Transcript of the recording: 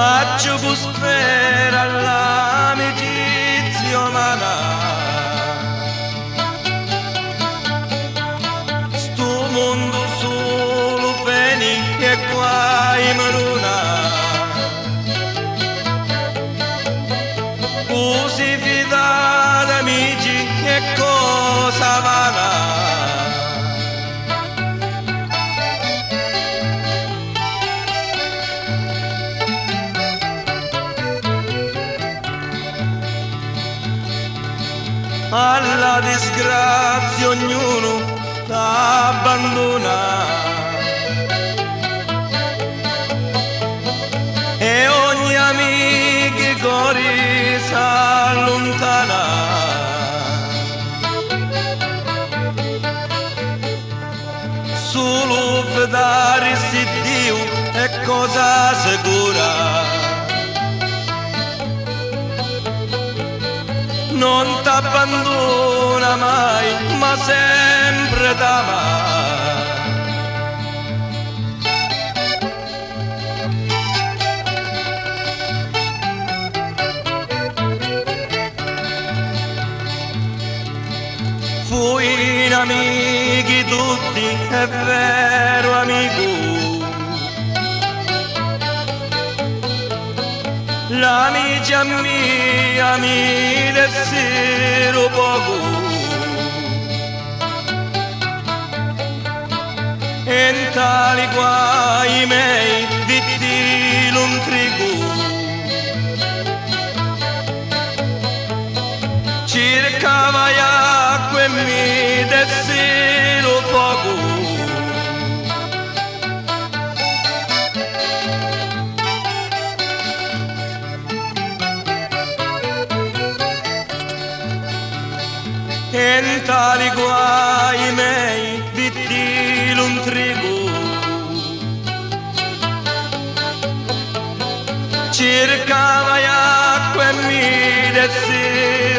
faccio buspera all'amicizia umana. Sto mondo solo peni e qua in luna, così fidati amici e cosa vana. Alla disgrazia ognuno t'abbandona e ogni amico cori s'allontana. Solo fidarsi Dio è cosa sicura, non t'abbandona mai, ma sempre t'ama. Fui amici tutti, è vero amico, l'amici mia mi dessero poco, e in tali guai miei vitti l'untrigo, cercava acqua e mi dessero poco. E in tali guai miei vitti l'untrigo, cercava acqua e mi dessero